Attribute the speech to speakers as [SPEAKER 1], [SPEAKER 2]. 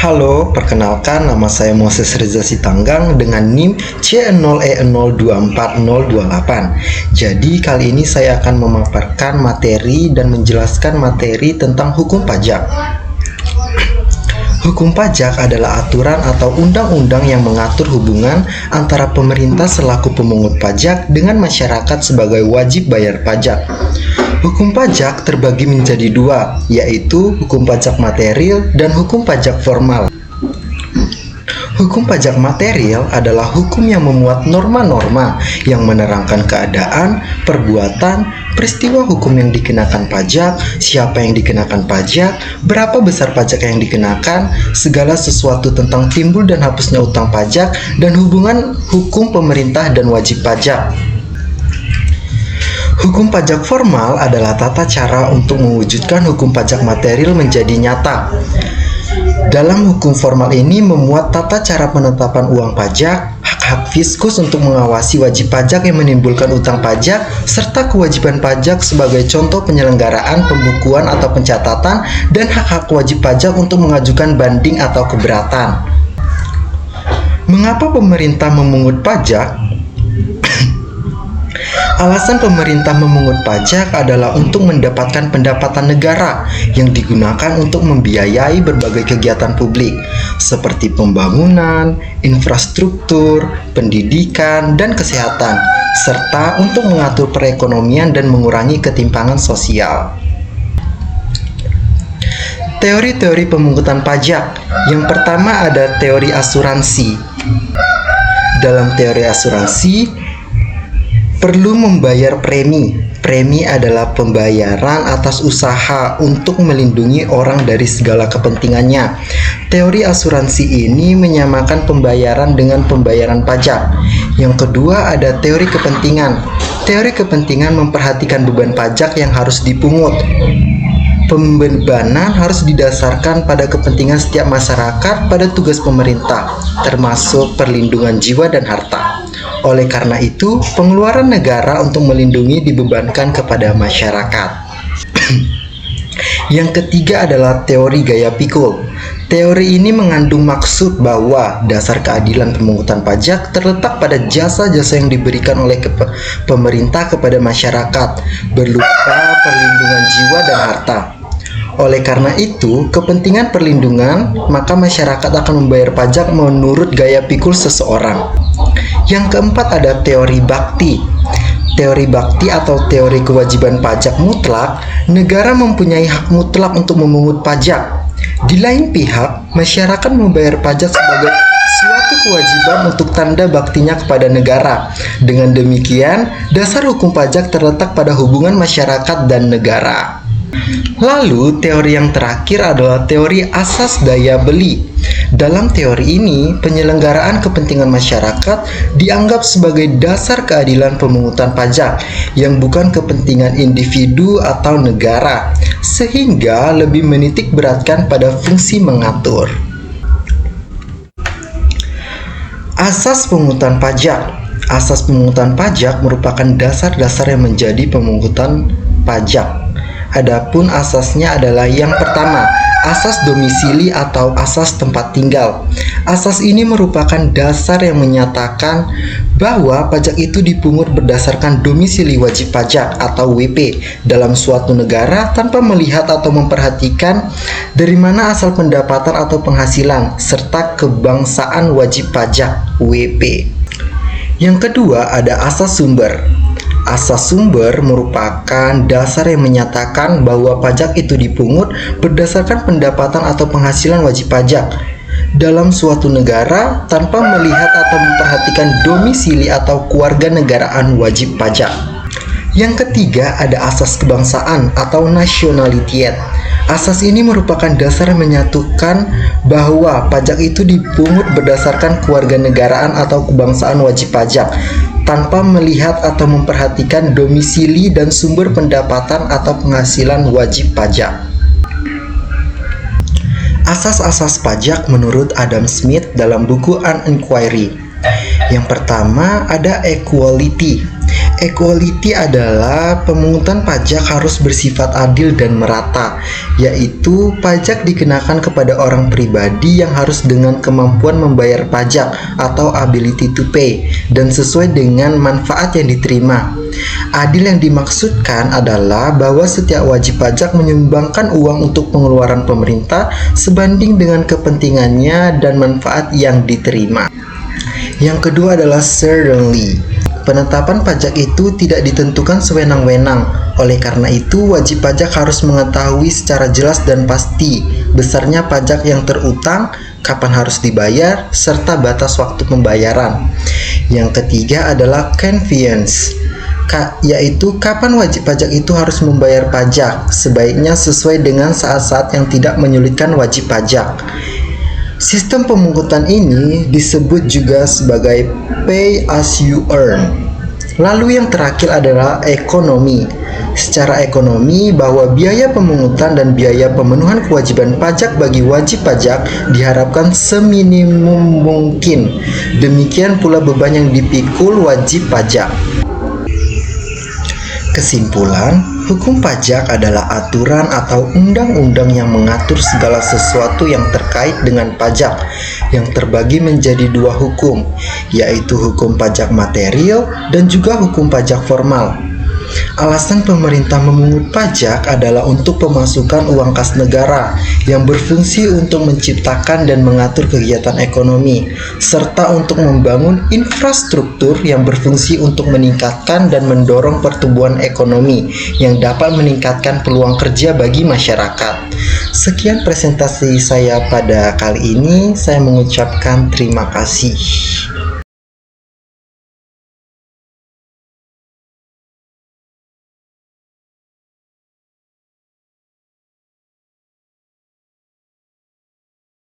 [SPEAKER 1] Halo, perkenalkan nama saya Moses Reza Sitanggang dengan NIM C0E024028. Jadi kali ini saya akan memaparkan materi dan menjelaskan materi tentang hukum pajak. Hukum pajak adalah aturan atau undang-undang yang mengatur hubungan antara pemerintah selaku pemungut pajak dengan masyarakat sebagai wajib bayar pajak. Hukum pajak terbagi menjadi dua, yaitu hukum pajak material dan hukum pajak formal. Hukum pajak material adalah hukum yang memuat norma-norma yang menerangkan keadaan, perbuatan, peristiwa hukum yang dikenakan pajak, siapa yang dikenakan pajak, berapa besar pajak yang dikenakan, segala sesuatu tentang timbul dan hapusnya utang pajak, dan hubungan hukum pemerintah dan wajib pajak. Hukum pajak formal adalah tata cara untuk mewujudkan hukum pajak material menjadi nyata. Dalam hukum formal ini memuat tata cara penetapan uang pajak, hak-hak fiskus untuk mengawasi wajib pajak yang menimbulkan utang pajak, serta kewajiban pajak sebagai contoh penyelenggaraan pembukuan atau pencatatan, dan hak-hak wajib pajak untuk mengajukan banding atau keberatan. Mengapa pemerintah memungut pajak? Alasan pemerintah memungut pajak adalah untuk mendapatkan pendapatan negara yang digunakan untuk membiayai berbagai kegiatan publik seperti pembangunan, infrastruktur, pendidikan, dan kesehatan, serta untuk mengatur perekonomian dan mengurangi ketimpangan sosial. Teori-teori pemungutan pajak. Yang pertama ada teori asuransi. Dalam teori asuransi, perlu membayar premi. Premi adalah pembayaran atas usaha untuk melindungi orang dari segala kepentingannya. Teori asuransi ini menyamakan pembayaran dengan pembayaran pajak. Yang kedua ada teori kepentingan. Teori kepentingan memperhatikan beban pajak yang harus dipungut. Pembebanan harus didasarkan pada kepentingan setiap masyarakat pada tugas pemerintah, termasuk perlindungan jiwa dan harta. Oleh karena itu, pengeluaran negara untuk melindungi dibebankan kepada masyarakat. Yang ketiga adalah teori gaya pikul. Teori ini mengandung maksud bahwa dasar keadilan pemungutan pajak terletak pada jasa-jasa yang diberikan oleh pemerintah kepada masyarakat, berupa perlindungan jiwa dan harta. Oleh karena itu, kepentingan perlindungan, maka masyarakat akan membayar pajak menurut gaya pikul seseorang. Yang keempat ada teori bakti. Teori bakti atau teori kewajiban pajak mutlak, negara mempunyai hak mutlak untuk memungut pajak. Di lain pihak, masyarakat membayar pajak sebagai suatu kewajiban untuk tanda baktinya kepada negara. Dengan demikian, dasar hukum pajak terletak pada hubungan masyarakat dan negara. Lalu, teori yang terakhir adalah teori asas daya beli. Dalam teori ini, penyelenggaraan kepentingan masyarakat dianggap sebagai dasar keadilan pemungutan pajak yang bukan kepentingan individu atau negara, sehingga lebih menitik beratkan pada fungsi mengatur. Asas pemungutan pajak. Asas pemungutan pajak merupakan dasar-dasar yang menjadi pemungutan pajak. Adapun asasnya adalah yang pertama, asas domisili atau asas tempat tinggal. Asas ini merupakan dasar yang menyatakan bahwa pajak itu dipungut berdasarkan domisili wajib pajak atau WP dalam suatu negara tanpa melihat atau memperhatikan dari mana asal pendapatan atau penghasilan serta kebangsaan wajib pajak WP. Yang kedua ada asas sumber. Asas sumber merupakan dasar yang menyatakan bahwa pajak itu dipungut berdasarkan pendapatan atau penghasilan wajib pajak dalam suatu negara tanpa melihat atau memperhatikan domisili atau kewarganegaraan wajib pajak. Yang ketiga ada asas kebangsaan atau nationality. Asas ini merupakan dasar yang menyatukan bahwa pajak itu dipungut berdasarkan kewarganegaraan atau kebangsaan wajib pajak tanpa melihat atau memperhatikan domisili dan sumber pendapatan atau penghasilan wajib pajak. Asas-asas pajak menurut Adam Smith dalam buku An Inquiry. Yang pertama ada equality. Equality adalah pemungutan pajak harus bersifat adil dan merata, yaitu pajak dikenakan kepada orang pribadi yang harus dengan kemampuan membayar pajak atau ability to pay dan sesuai dengan manfaat yang diterima. Adil yang dimaksudkan adalah bahwa setiap wajib pajak menyumbangkan uang untuk pengeluaran pemerintah sebanding dengan kepentingannya dan manfaat yang diterima. Yang kedua adalah certainly. Penetapan pajak itu tidak ditentukan sewenang-wenang. Oleh karena itu, wajib pajak harus mengetahui secara jelas dan pasti besarnya pajak yang terutang, kapan harus dibayar, serta batas waktu pembayaran. Yang ketiga adalah convenience, yaitu kapan wajib pajak itu harus membayar pajak, sebaiknya sesuai dengan saat-saat yang tidak menyulitkan wajib pajak. Sistem pemungutan ini disebut juga sebagai pay as you earn. Lalu yang terakhir adalah ekonomi. Secara ekonomi, bahwa biaya pemungutan dan biaya pemenuhan kewajiban pajak bagi wajib pajak diharapkan seminimum mungkin. Demikian pula beban yang dipikul wajib pajak. Kesimpulan, hukum pajak adalah aturan atau undang-undang yang mengatur segala sesuatu yang terkait dengan pajak, yang terbagi menjadi dua hukum, yaitu hukum pajak material dan juga hukum pajak formal. Alasan pemerintah memungut pajak adalah untuk pemasukan uang kas negara yang berfungsi untuk menciptakan dan mengatur kegiatan ekonomi, serta untuk membangun infrastruktur yang berfungsi untuk meningkatkan dan mendorong pertumbuhan ekonomi yang dapat meningkatkan peluang kerja bagi masyarakat. Sekian presentasi saya pada kali ini. Saya mengucapkan terima kasih.